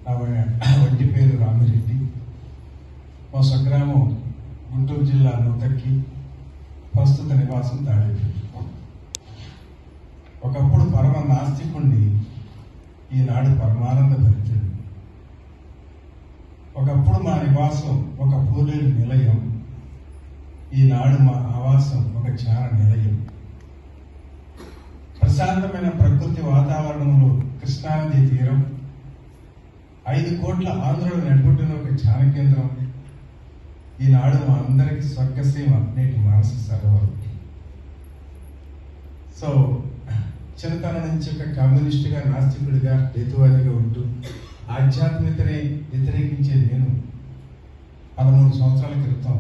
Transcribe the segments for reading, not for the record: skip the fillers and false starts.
వంటి పేరు రామిరెడ్డి. మా స్వగ్రామం గుంటూరు జిల్లా నూతక్కి, ప్రస్తుత నివాసం తాడేపల్లి. ఒకప్పుడు పరమ నాస్తికుణ్ణి, ఈనాడు పరమానంద భరితుడు. ఒకప్పుడు మా నివాసం ఒక పూలేరు నిలయం, ఈనాడు మా ఆవాసం ఒక ధ్యాన నిలయం. ప్రశాంతమైన ప్రకృతి వాతావరణంలో కృష్ణానది తీరం, 5 కోట్ల ఆంధ్రులు నడుపుతున్న ఒక ధ్యాన కేంద్రం. ఈనాడు మా అందరికీ స్వర్గసీమ, నేటి మానస సరోవరం. సో చిన్నతనం నుంచి ఒక కమ్యూనిస్టుగా, నాస్తికుడిగా, హేతువాదిగా ఉంటూ ఆధ్యాత్మికతని వ్యతిరేకించే నేను 13 సంవత్సరాల క్రితం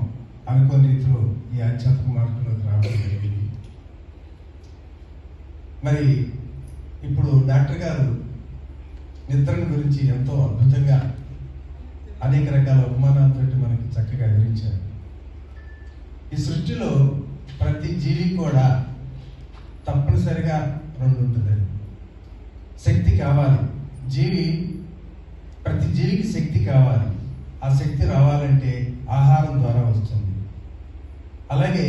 అనుకోని రీతిలో ఈ ఆధ్యాత్మిక మార్గంలోకి రావడం జరిగింది. మరి ఇప్పుడు డాక్టర్ గారు నిద్రను గురించి ఎంతో అద్భుతంగా అనేక రకాల ఉపమానాలతో మనకి చక్కగా వివరించారు. ఈ సృష్టిలో ప్రతి జీవి కూడా తప్పనిసరిగా 2 ఉంటుంది. శక్తి కావాలి, ప్రతి జీవికి శక్తి కావాలి. ఆ శక్తి రావాలంటే ఆహారం ద్వారా వస్తుంది. అలాగే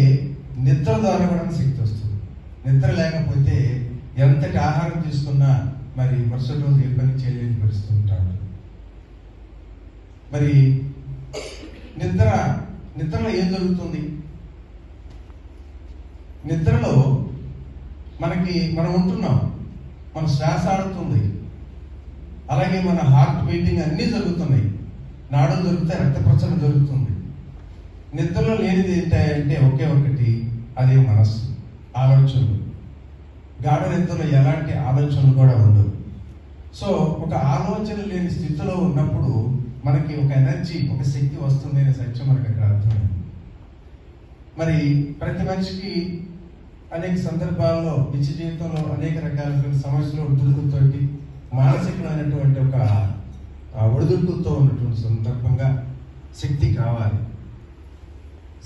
నిద్ర ద్వారా కూడా శక్తి వస్తుంది. నిద్ర లేకపోతే ఎంతటి ఆహారం తీసుకున్నా మరి మరుసటి రోజు ఏ పని చేయలేని పరిస్థితి ఉంటాడు. మరి నిద్రలో ఏం జరుగుతుంది? నిద్రలో మనం ఉంటున్నాం, మన శ్వాస ఆడుతుంది, అలాగే మన హార్ట్ బీటింగ్ అన్నీ జరుగుతున్నాయి, నాడులు జరుగుతాయి, రక్త ప్రసరణ జరుగుతుంది. నిద్రలో లేనిది ఏంటంటే ఒకే ఒకటి, అదే మనస్సు, ఆలోచనలు. గాఢ నిద్రలో ఎలాంటి ఆలోచనలు కూడా ఉండవు. సో ఒక ఆలోచన లేని స్థితిలో ఉన్నప్పుడు మనకి ఒక ఎనర్జీ, ఒక శక్తి వస్తుంది అనే సత్యం మనకి అక్కడ అర్థమైంది. మరి ప్రతి మనిషికి అనేక సందర్భాల్లో నిత్య జీవితంలో అనేక రకాలైన సమస్యలు, ఒడిదుడుకులతోటి మానసికమైనటువంటి ఒక ఒడిదుడుకులతో ఉన్నటువంటి సందర్భంగా శక్తి కావాలి.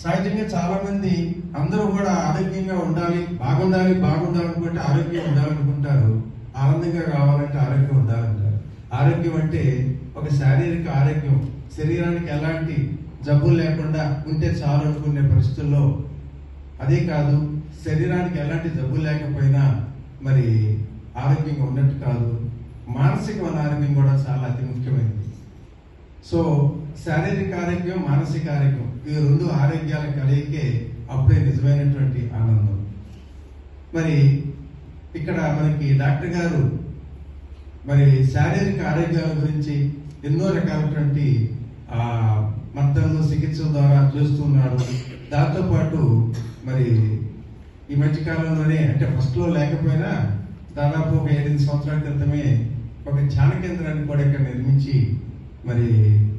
సహజంగా చాలా మంది అందరూ కూడా ఆరోగ్యంగా ఉండాలి, బాగుండాలనుకుంటే ఆరోగ్యం ఉండాలనుకుంటారు, ఆనందంగా కావాలంటే ఆరోగ్యం ఉండాలంటారు. ఆరోగ్యం అంటే ఒక శారీరక ఆరోగ్యం, శరీరానికి ఎలాంటి జబ్బులు లేకుండా ఉంటే చాలు అనుకునే పరిస్థితుల్లో, అదే కాదు శరీరానికి ఎలాంటి జబ్బులు లేకపోయినా మరి ఆరోగ్యంగా ఉన్నట్టు కాదు. మానసికమైన ఆరోగ్యం కూడా చాలా అతి ముఖ్యమైనది. సో శారీరక ఆరోగ్యం, మానసిక ఆరోగ్యం, ఈ 2 ఆరోగ్యాల కలయికే అప్పుడే నిజమైనటువంటి ఆనందం. మరి ఇక్కడ మనకి డాక్టర్ గారు మరి శారీరక ఆరోగ్యాల గురించి ఎన్నో రకాలైనటువంటి మంత్రాలు, చికిత్సల ద్వారా చేస్తున్నారు. దాంతోపాటు మరి ఈ మధ్యకాలంలోనే, అంటే ఫస్ట్లో లేకపోయినా దాదాపు ఒక 7 సంవత్సరాల క్రితమే ఒక ధ్యాన కేంద్రాన్ని కూడా ఇక్కడ నిర్మించి మరి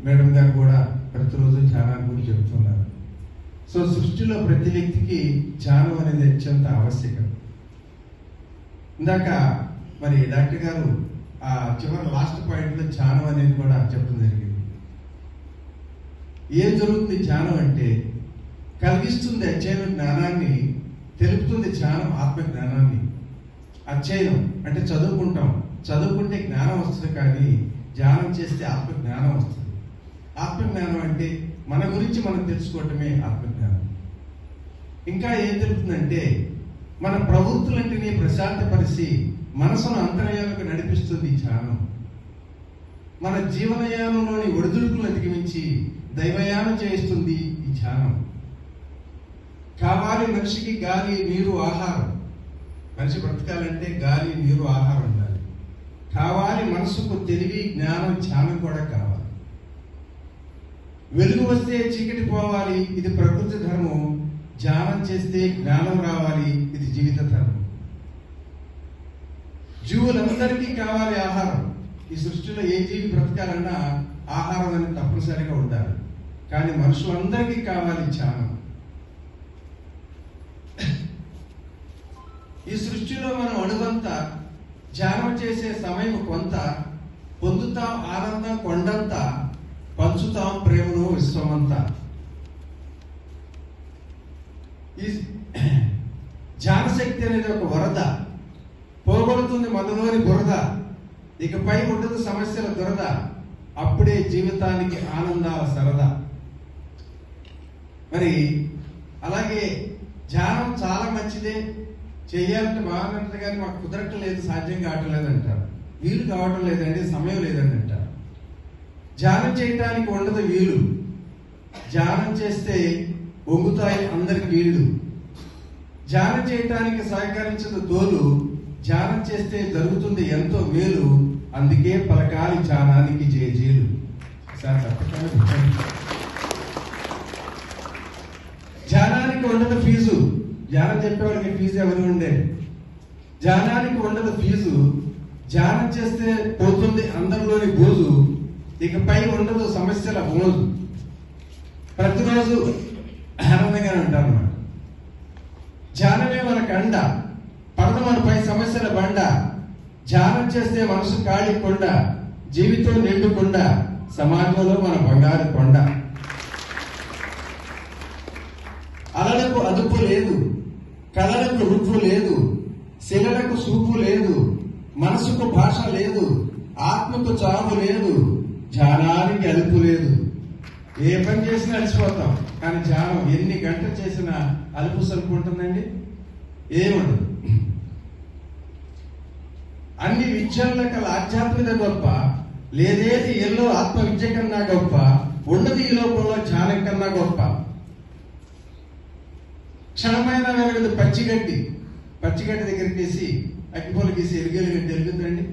మేడం గారు కూడా ప్రతిరోజు ధ్యానాన్ని గురించి చెప్తున్నారు. సో సృష్టిలో ప్రతి వ్యక్తికి ధ్యానం అనేది అత్యంత ఆవశ్యకం. ఇందాక మరి డాక్టర్ గారు ఆ చివరి లాస్ట్ పాయింట్లో ధ్యానం అనేది కూడా చెప్పడం జరిగింది. ఏం జరుగుతుంది ధ్యానం అంటే? కలిగిస్తుంది అధ్యయనం జ్ఞానాన్ని, తెలుపుతుంది ధ్యానం ఆత్మ జ్ఞానాన్ని. అధ్యయనం అంటే చదువుకుంటే జ్ఞానం వస్తుంది, కానీ ధ్యానం చేస్తే ఆత్మ జ్ఞానం వస్తుంది. ఆత్మజ్ఞానం అంటే మన గురించి మనం తెలుసుకోవటమే ఆత్మజ్ఞానం. ఇంకా ఏం తెలుపుతుందంటే మన ప్రవృత్తులంటిని ప్రశాంతపరిచి మనసును అంతర్యాలకు నడిపిస్తుంది ధ్యానం. మన జీవనయానంలోని ఒడిదుడుకులను అధిగమించి దైవయానం చేయిస్తుంది ఈ ధ్యానం. కావాలి మనిషికి గాలి, నీరు, ఆహారం. మనిషి బ్రతకాలంటే గాలి, నీరు, ఆహారం ఉండాలి. కావాలి మనసుకు తెలివి, జ్ఞానం, ధ్యానం కూడా కావాలి. వెలుగు వస్తే చీకటి పోవాలి, ఇది ప్రకృతి ధర్మం. ధ్యానం చేస్తే జ్ఞానం రావాలి, ఇది జీవిత ధర్మం. జీవులందరికీ కావాలి ఆహారం. ఈ సృష్టిలో ఏ జీవి బ్రతకాలన్నా ఆహారం అనేది తప్పనిసరిగా ఉండాలి, కానీ మనుషులందరికీ కావాలి ధ్యానం. ఈ సృష్టిలో మనం అడుగంతా ధ్యానం చేసే సమయం కొంత, పొందుతాం ఆనందం కొండంతా, పంచుతాం ప్రేమను విశ్వమంతా. ఈ ధ్యానశక్తి అనేది ఒక వరద, పోగొడుతుంది మనలోని బురద. ఇకపై ఉండదు సమస్యల దురద. అప్పుడే జీవితానికి ఆనందాల సరదా. మరి అలాగే ధ్యానం చాలా మంచిదే, చేయాలంటే బాగుంటుంది, కానీ మాకు కుదరటం లేదు, సాధ్యం కావటం లేదంటారు. వీలు కావటం లేదండి, సమయం లేదని అంటారు. ధ్యానం చేయటానికి ఉండదు వీలు. ధ్యానం చేస్తే ఒంగుతాయి అందరికి వీళ్ళు. ధ్యానం చేయటానికి సహకరించదు తోలు, ధ్యానం చేస్తే జరుగుతుంది ఎంతో మేలు. అందుకే పలకాలి ధ్యానానికి జేజేలు. ధ్యానానికి ఉండదు ఫీజు. ధ్యానం చెప్పేవాడికి ఫీజు ఎవరు ఉండే? ధ్యానానికి ఉండదు ఫీజు. ధ్యానం చేస్తే పోతుంది అందరిలోని బోజు. ఇకపై ఉండదు సమస్యల మోజు. ప్రతిరోజు ఆనందంగానే ఉంటారు అన్నమాట. ధ్యానమే మన కండ, పడద మనపై సమస్యల బండ. ధ్యానం చేస్తే మనసు ఖాళీ కొండ, జీవితం నిండుకొండ, సమాజంలో మన బంగారు కొండ. అలలకు అదుపు లేదు, కళలకు రుప్పు లేదు, శిలలకు సూపు లేదు, మనసుకు భాష లేదు, ఆత్మకు చావు లేదు, ధ్యానానికి అదుపు లేదు. ఏ పని చేసినా అలసిపోతాం, కానీ ధ్యానం ఎన్ని గంటలు చేసినా అలుపు సలుపు ఉంటుందండి? ఏముండదు. అన్ని విద్యల కల ఆధ్యాత్మిక గొప్ప, లేదేది ఎల్లో ఆత్మ విద్య కన్నా గొప్ప, ఉండదు ఈ లోకంలో ధ్యానం కన్నా గొప్ప. క్షణమైన వెలుగుది పచ్చిగడ్డి దగ్గరికి వేసి అగ్గిపోలు గీసి ఎలుగెలుగడ్డి వెలుగుతుందండి.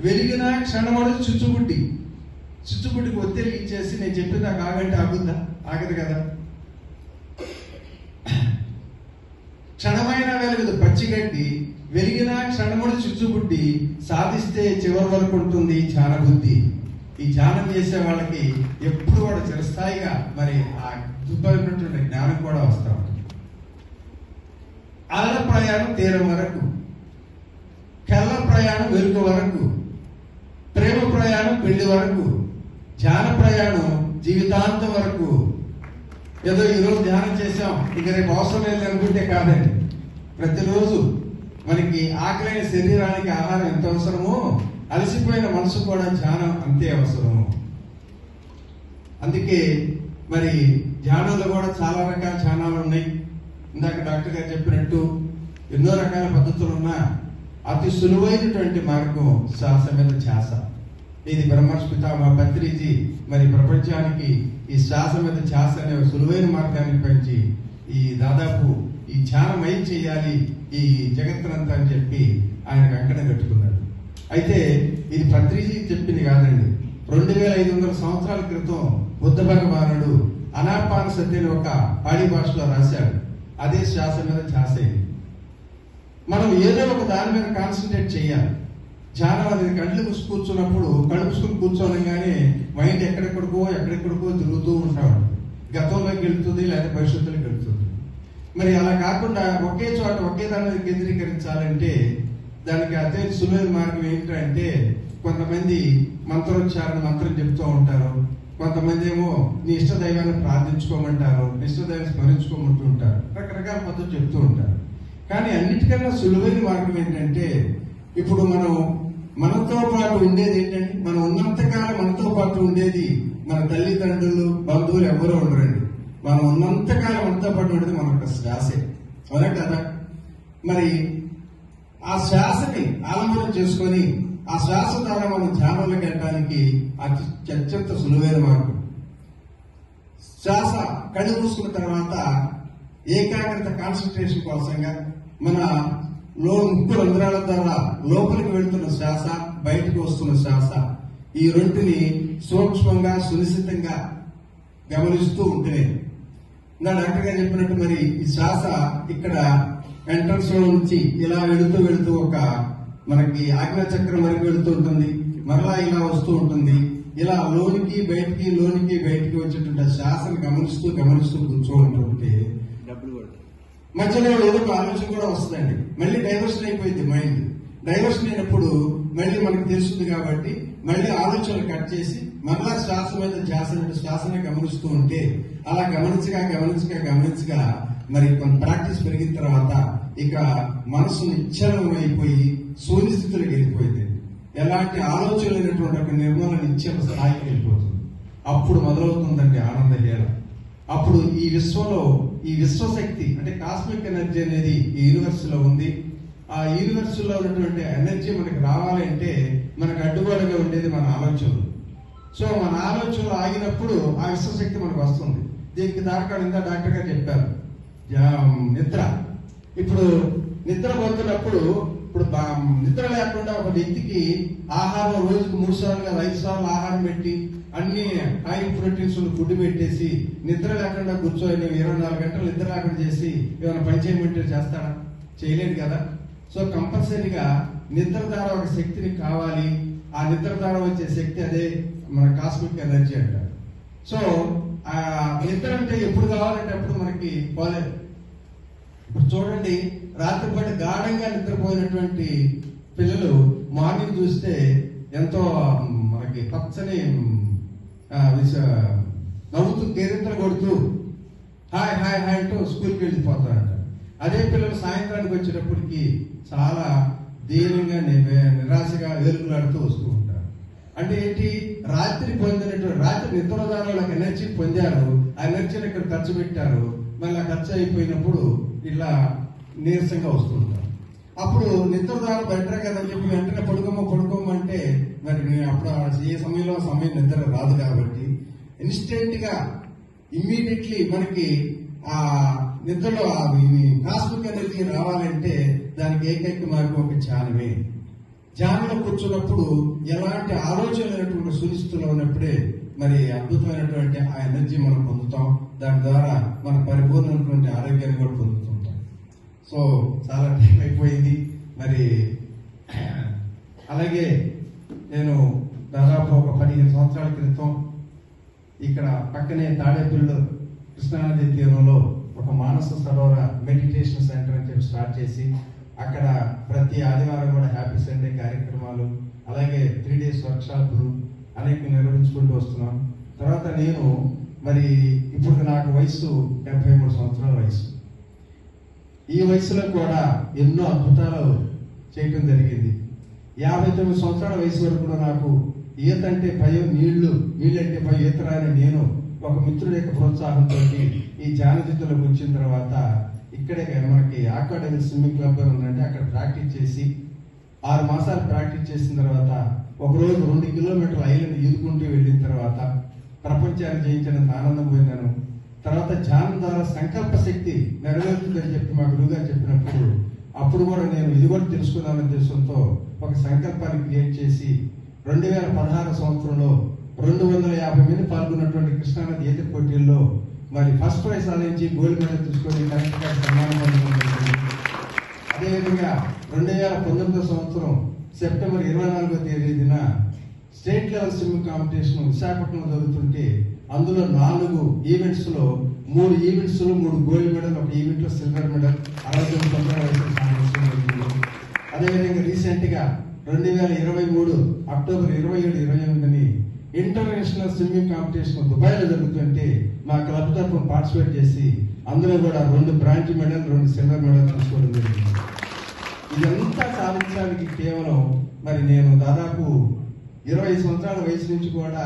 వెలిగిన క్షణమడు చుచ్చుబుడ్డికి ఒత్తిడి ఇచ్చేసి నేను చెప్పిన నాకు ఆగంటే ఆగుద్దా? ఆగదు కదా. క్షణమైన వెలుగుది పచ్చిగడ్డి, వెలిగిన క్షణముడు చుచ్చుబుడ్డి, సాధిస్తే చివరి వరకు ఉంటుంది ధ్యాన బుద్ధి. ఈ ధ్యానం చేసే వాళ్ళకి ఎప్పుడు కూడా చిరస్థాయిగా మరి ఆ దుబ్బైనటువంటి జ్ఞానం కూడా వస్తా ఉంటుంది. అలల ప్రయాణం తీరం వరకు, కళ్ళ ప్రయాణం వెలుగు వరకు, ప్రేమ ప్రయాణం పెళ్లి వరకు, ధ్యాన ప్రయాణం జీవితాంతం వరకు. ఏదో ఈరోజు ధ్యానం చేసాం ఇక రేపు అవసరం లేదు అనుకుంటే కాదండి. ప్రతిరోజు మనకి ఆకలైన శరీరానికి ఆహారం ఎంత అవసరమో, అలసిపోయిన మనసు కూడా ధ్యానం అంతే అవసరము. అందుకే మరి ధ్యానంలో కూడా చాలా రకాల ధ్యానాలు ఉన్నాయి. ఇందాక డాక్టర్ గారు చెప్పినట్టు ఎన్నో రకాల పద్ధతులు ఉన్నా అతి సులువైనటువంటి మార్గం శ్వాస మీద ధ్యాస. ఇది బ్రహ్మర్షి పితామహ పత్రిజీ మరి ప్రపంచానికి ఈ శ్వాస మీద ధ్యాస అనే సులువైన మార్గాన్ని పెంచి ఈ దాదాపు ఈ ధ్యానమయం చేయాలి ఈ జగత్తునంతా అని చెప్పి ఆయన కంకణం కట్టుకున్నాడు. అయితే ఇది పత్రిజీ చెప్పింది కాదండి. 2500 సంవత్సరాల క్రితం బుద్ధ భగవానుడు అనాపాన సతి అని ఒక పాడి భాషలో రాశాడు. అదే శ్వాస మీద ధ్యాస. మనం ఏదో ఒక దాని మీద కాన్సన్ట్రేట్ చేయాలి. ధ్యానం అనేది కళ్ళు మూసి కూర్చున్నప్పుడు కళ్ళు మూసుకుని కూర్చోనగానే మైండ్ ఎక్కడెక్కడికో తిరుగుతూ ఉంటాడు. గతంలోకి వెళ్తుంది లేదా భవిష్యత్తులోకి వెళ్తుంది. మరి అలా కాకుండా ఒకే చోట ఒకే దాని మీద కేంద్రీకరించాలంటే దానికి అదే సులువైన మార్గం ఏంటంటే, కొంతమంది మంత్రం చెప్తూ ఉంటారు, కొంతమంది ఏమో నీ ఇష్ట దైవాన్ని ప్రార్థించుకోమంటారు, ఇష్ట దైవాన్ని స్మరించుకోమంటూ ఉంటారు, రకరకాల పద్ధతులు చెప్తూ ఉంటారు. కానీ అన్నిటికన్నా సులువైన మార్గం ఏంటంటే, ఇప్పుడు మనతో పాటు ఉండేది ఏంటంటే, మనం ఉన్నంతకాలం మనతో పాటు ఉండేది మన తల్లిదండ్రులు బంధువులు ఎవరో ఉండరండి. మనం ఉన్నంతకాలం మనతో పాటు ఉండేది మన యొక్క శ్వాసే, అవునా కదా? మరి ఆ శ్వాసని ఆలంబనం చేసుకొని ఆ శ్వాస ద్వారా మనం ధ్యానంలోకి వెళ్ళడానికి అత్యంత సులువైన మార్గం. శ్వాస కళ్ళు మూసుకున్న తర్వాత ఏకాగ్రత కాన్సన్ట్రేషన్ కోసంగా మన ముక్కు రంధ్రాల ద్వారా లోపలికి వెళ్తున్న శ్వాస, బయటకు వస్తున్న శ్వాస, ఈ రెంటిని సూక్ష్మంగా సునిశ్చితంగా గమనిస్తూ ఉంటే నా డాక్టర్ గారు చెప్పినట్టు మరి ఈ శ్వాస ఇక్కడ ఎంట్రన్స్ లో నుంచి ఇలా వెళుతూ ఒక మనకి ఆజ్ఞా చక్రం వరకు వెళుతూ ఉంటుంది, మరలా ఇలా వస్తూ ఉంటుంది. ఇలా లోనికి బయటికి వచ్చేటువంటి శ్వాసను గమనిస్తూ కూర్చోంటుంటే మధ్యలో ఏదో ఒక ఆలోచన కూడా వస్తుందండి. మళ్ళీ డైవర్షన్ అయిపోయింది మైండ్. డైవర్షన్ అయినప్పుడు మళ్ళీ మనకు తెలుస్తుంది కాబట్టి మళ్ళీ ఆలోచనలు కట్ చేసి మరలా శ్వాస మీద శ్వాసని గమనిస్తూ ఉంటే అలా గమనించగా మరి కొంత ప్రాక్టీస్ పెరిగిన తర్వాత ఇక మనసు నిశ్చలం అయిపోయి శూన్య స్థితిలోకి వెళ్ళిపోయింది. ఎలాంటి ఆలోచన లేనటువంటి ఒక నిర్మూలన ఇచ్చే ఒక స్థాయికి వెళ్ళిపోతుంది. అప్పుడు మొదలవుతుందండి ఆనంద హేళ. అప్పుడు ఈ విశ్వంలో ఈ విశ్వశక్తి అంటే కాస్మిక్ ఎనర్జీ అనేది ఈ యూనివర్స్ లో ఉంది. ఆ యూనివర్స్ లో ఉన్నటువంటి ఎనర్జీ మనకి రావాలంటే మనకు అడ్డుగోడగా ఉండేది మన ఆలోచనలు. సో మన ఆలోచనలు ఆగినప్పుడు ఆ విశ్వశక్తి మనకు వస్తుంది. దీనికి దాకా డాక్టర్ గారు చెప్పారు నిద్ర. ఇప్పుడు నిద్ర పోతున్నప్పుడు ఇప్పుడు నిద్ర లేకుండా ఒక వ్యక్తికి ఆహారం రోజుకు 3 సార్లు 5 సార్లు ఆహారం పెట్టి అన్ని హై ప్రోటీన్స్ ఫుడ్ పెట్టేసి నిద్ర లేకుండా కూర్చొని 24 గంటలు నిద్ర లేకుండా చేసి ఏమైనా పని చేయమంటే చేస్తాడా? చేయలేడు కదా. సో కంపల్సరీగా నిద్ర ద్వారా ఒక శక్తిని కావాలి. ఆ నిద్ర ద్వారా వచ్చే శక్తి అదే మన కాస్మిక్ ఎనర్జీ అంటారు. సో ఆ నిద్ర అంటే ఎప్పుడు కావాలంటే అప్పుడు మనకి పోలేదు. ఇప్పుడు చూడండి, రాత్రిపూట గాఢంగా నిద్రపోయినటువంటి పిల్లలు మార్నింగ్ చూస్తే ఎంతో మనకి పచ్చని నవ్వుతూ కేరింతలు కొడుతూ హాయ్ హాయ్ హాయ్ అంటూ స్కూల్కి వెళ్ళిపోతారంట. అదే పిల్లలు సాయంత్రానికి వచ్చేటప్పటికి చాలా దీనంగా నిరాశగా ఎదురులాడుతూ వస్తూ ఉంటారు. అంటే ఏంటి? రాత్రి నిద్రదారులకు ఎనర్జీ పొందారు. ఆ ఎనర్జీని ఇక్కడ ఖర్చు పెట్టారు. మళ్ళీ ఆ ఖర్చు అయిపోయినప్పుడు ఇట్లా నీరసంగా వస్తుంటారు. అప్పుడు నిద్రదారు బెటర్ కదని చెప్పి వెంటనే పడుకోమంటే మరి అప్పుడు ఏ సమయంలో నిద్ర రాదు కాబట్టి ఇన్స్టెంట్ గా ఇమ్మీడియట్లీ మనకి ఆ నిద్రలో కాస్మిక్ ఎనర్జీ రావాలంటే దానికి ఏకైక మార్గం ఒక ధ్యానమే. ధ్యానంలో కూర్చున్నప్పుడు ఎలాంటి ఆలోచన లేనటువంటి సునిశ్చితిలో ఉన్నప్పుడే మరి అద్భుతమైనటువంటి ఆ ఎనర్జీ మనం పొందుతాం. దాని ద్వారా మన పరిపూర్ణమైనటువంటి ఆరోగ్యాన్ని కూడా పొందుతుంటాం. సో చాలా టైం అయిపోయింది. మరి అలాగే నేను దాదాపు ఒక 15 సంవత్సరాల క్రితం ఇక్కడ పక్కనే తాడేపల్లి కృష్ణానది తీరంలో ఒక మానస సరోవర మెడిటేషన్ సెంటర్ అని చెప్పి స్టార్ట్ చేసి అక్కడ ప్రతి ఆదివారం కూడా హ్యాపీ సండే కార్యక్రమాలు, అలాగే 3 days వర్క్షాపులు అనేక నిర్వహించుకుంటూ వస్తున్నాం. తర్వాత నేను మరి ఇప్పుడు నాకు వయసు 73 సంవత్సరాల వయసు. ఈ వయసులో కూడా ఎన్నో అద్భుతాలు చేయటం జరిగింది. 59 సంవత్సరాల వయసు వరకు కూడా నాకు ఈత అంటే భయం, నీళ్ళంటే భయం, ఈత రాని నేను ఒక మిత్రుడి యొక్క ప్రోత్సాహంతో ఈ జానజిత్తులోకి వచ్చిన తర్వాత ఇక్కడే మనకి అకాడమీ స్విమ్మింగ్ క్లబ్ అని ఉందంటే అక్కడ ప్రాక్టీస్ చేసి 6 మాసాలు ప్రాక్టీస్ చేసిన తర్వాత ఒకరోజు 2 కిలోమీటర్ల ఐలాండ్ ఈదుకుంటూ వెళ్ళిన తర్వాత ప్రపంచాన్ని జయించినంత ఆనందం పొందాను. తర్వాత ధ్యానం ద్వారా సంకల్ప శక్తి నెరవేరుతుందని చెప్పి మా గురువు గారు చెప్పినప్పుడు అప్పుడు కూడా నేను ఇది కూడా తెలుసుకున్నాననే ఉద్దేశంతో ఒక సంకల్పాన్ని క్రియేట్ చేసి 2016 సంవత్సరంలో 250 మంది పాల్గొన్నటువంటి కృష్ణానది ఈత పోటీల్లో మరి ఫస్ట్ ప్రైజ్ సాధించి గోల్డ్ మెడల్ తీసుకొని కరెక్ట్ గా సన్మానం పొందుతుంది. అదేవిధంగా 2019 సంవత్సరం సెప్టెంబర్ 24వ తేదీన స్టేట్ లెవెల్ స్విమ్మింగ్ కాంపిటీషన్ విశాఖపట్నంలో జరుగుతుంటే అందులో 4 ఈవెంట్స్ లో 3 ఈవెంట్స్ లో 3 గోల్డ్ మెడల్, ఒక ఈవెంట్ లో సిల్వర్ మెడల్ 69 సంవత్సరాల వయసు సాధించింది. అదేవిధంగా రీసెంట్ గా 2023 అక్టోబర్ 27-28 ఇంటర్నేషనల్ స్విమ్మింగ్ కాంపిటీషన్ దుబాయ్లో జరుగుతుంటే మా క్లబ్ తరఫున పార్టిసిపేట్ చేసి అందులో కూడా 2 బ్రాంజ్ మెడల్, 2 సిల్వర్ మెడల్ తీసుకోవడం జరిగింది. ఇదంతా సాధించడానికి కేవలం మరి నేను దాదాపు 20 సంవత్సరాల వయసు నుంచి కూడా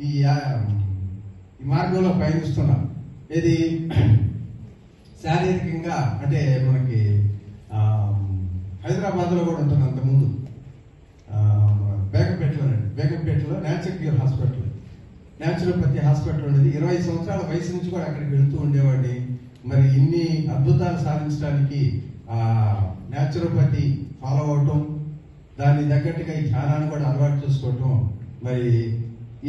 ఈ మార్గంలో పయనిస్తున్నా. ఇది శారీరకంగా అంటే మనకి హైదరాబాద్ లో కూడా ఉంటుంది. అంతకుముందు బేగంపేటలో న్యాచురోపతి హాస్పిటల్ ఉండేది. 20 సంవత్సరాల వయసు నుంచి కూడా అక్కడికి వెళ్తూ ఉండేవాడిని. మరి ఇన్ని అద్భుతాలు సాధించడానికి న్యాచురోపతి ఫాలో అవటం, దాన్ని తగ్గట్టుగా ఈ ధ్యానాన్ని కూడా అలవాటు చేసుకోవటం, మరి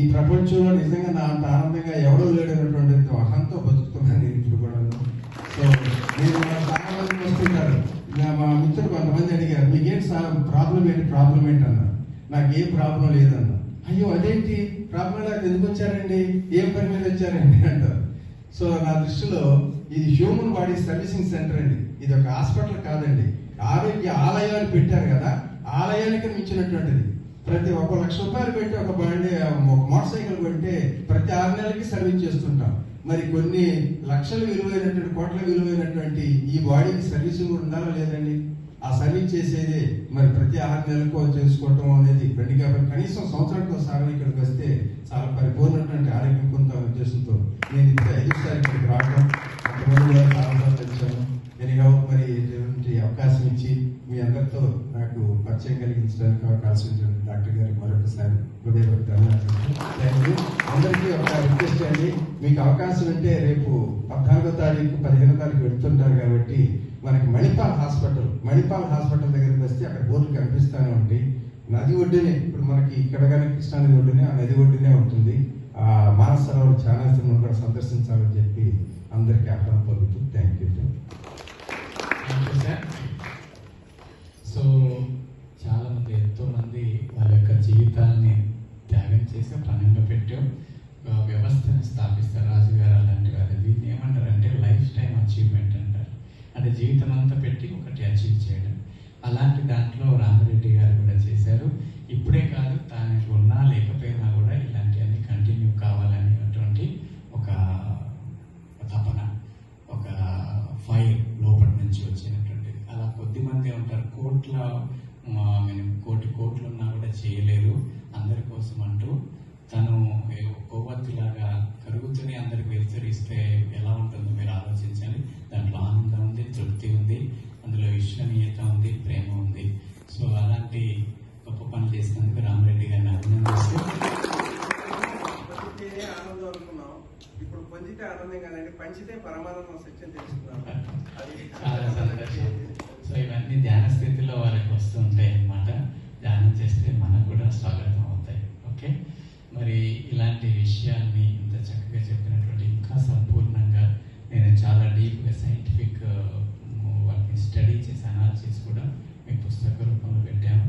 ఈ ప్రపంచంలో నిజంగా నా అంత ఆనందంగా ఎవరో లేడనటువంటి అహంతో బతుకుతున్నాను నేను ఇప్పుడు కూడా. సో నేను చాలా మంది వస్తుంటారు, మా మిత్రులు కొంతమంది అడిగారు మీకేం ప్రాబ్లం ఏంటి అన్నారు. నాకేం ప్రాబ్లం లేదన్నా. అయ్యో అదేంటి ప్రాబ్లం లేదు, ఎందుకు వచ్చారండి, ఏం పని మీద వచ్చారండి అంటారు. సో నా దృష్టిలో ఇది హ్యూమన్ బాడీ సర్వీసింగ్ సెంటర్ అండి, ఇది ఒక హాస్పిటల్ కాదండి. ఆరోగ్య ఆలయాలు పెట్టారు కదా, ఆలయానికి మించినటువంటిది. ప్రతి 1 లక్ష రూపాయలు పెట్టి ఒక మోటార్ సైకిల్ కొంటే ప్రతి 6 నెలలకి సర్వీస్ చేస్తుంటాం. మరి కొన్ని లక్షల విలువైనటువంటి, కోట్ల విలువైనటువంటి ఈ బాడీకి సర్వీసింగ్ కూడా ఉండాలా లేదండి? ఆ సర్వీస్ చేసేది మరి ప్రతి 6 నెలలకు చేసుకోవటం అనేది రెండు కాబట్టి కనీసం సంవత్సరానికి ఒకసారి ఇక్కడికి వస్తే చాలా పరిపూర్ణటువంటి ఆరోగ్యం పొందాలనే ఉద్దేశంతో నేను ఇప్పుడు 5సారి ఇక్కడికి రావడం అంతమంది కూడా చాలా తెచ్చాను. ఎనిగా మరి ఇటువంటి అవకాశం ఇచ్చి మీ అందరితో నాకు పరిచయం కలిగించడానికి అవకాశం ఇచ్చాను డాక్టర్ గారికి మరొకసారి హృదయపూర్వక ధన్యవాదాలు. అందరికీ ఒక రిక్వెస్ట్ అండి, మీకు అవకాశం ఉంటే రేపు 14వ తారీఖు 15వ తారీఖు వెళ్తుంటారు కాబట్టి మనకి మణిపాల్ హాస్పిటల్ దగ్గరికి వస్తే అక్కడ బోర్డులు కనిపిస్తూనే ఉంటాయి. నది ఒడ్డునే ఇప్పుడు మనకి ఇక్కడ కానీ కృష్ణానది ఒడ్డునే ఆ నది ఒడ్డునే ఉంటుంది. ఆ మానస సరోవర్ ఛానల్స్ను కూడా సందర్శించాలని చెప్పి అందరికీ ఆహ్వానం పలుకుతూ థ్యాంక్ యూ సార్. సో చాలా మంది ఎంతో మంది వాళ్ళ యొక్క జీవితాన్ని త్యాగం చేసి పనంగా పెట్టాం వ్యవస్థను స్థాపిస్తారు రాజుగారు అలాంటి వారు. దీన్ని ఏమంటారంటే లైఫ్ టైం అచీవ్మెంట్ అంటారు. అంటే జీవితం అంతా పెట్టి ఒకటి అచీవ్ చేయడం. అలాంటి దాంట్లో రామిరెడ్డి గారు కూడా చేశారు. ఇప్పుడే కాదు, తాను ఉన్నా లేకపోయినా కూడా ఇలాంటివన్నీ కంటిన్యూ కావాలనేటువంటి ఒక తపన, ఒక ఫైర్ లోపటి నుంచి వచ్చినటువంటిది. అలా కొద్దిమంది ఉంటారు, కోట్లు ఉన్నా కూడా చేయలేరు అందరి కోసం అంటూ తను కొవ్వొత్తిలాగా కరుగుతూనే అందరికి వెలుతురిస్తే ఎలా ఉంటుందో మీరు ఆలోచించాలి. దాంట్లో ఆనందం ఉంది, తృప్తి ఉంది, అందులో విశ్వనీయత ఉంది, ప్రేమ ఉంది. సో అలాంటి గొప్ప పని చేసినందుకు రామిరెడ్డి గారిని అభినందిస్తూ ఆనందం అనుకున్నాం, ఇప్పుడు పొందితే ఆనందం కదండి, పంచితే పరమానందం సత్యం తెలుసుకున్నాం. చాలా సంతోషం. సో ఇవన్నీ ధ్యాన స్థితిలో వాళ్ళకి వస్తూ ఉంటాయి అన్నమాట. ధ్యానం చేస్తే మనకు కూడా స్వాగతం అవుతాయి. ఓకే, మరి ఇలాంటి విషయాల్ని ఇంత చక్కగా చెప్పినటువంటి ఇంకా సంపూర్ణంగా నేను చాలా డీప్గా సైంటిఫిక్ వాటిని స్టడీ చేసి అనాలిసిస్ కూడా మీ పుస్తక రూపంలో పెట్టాను.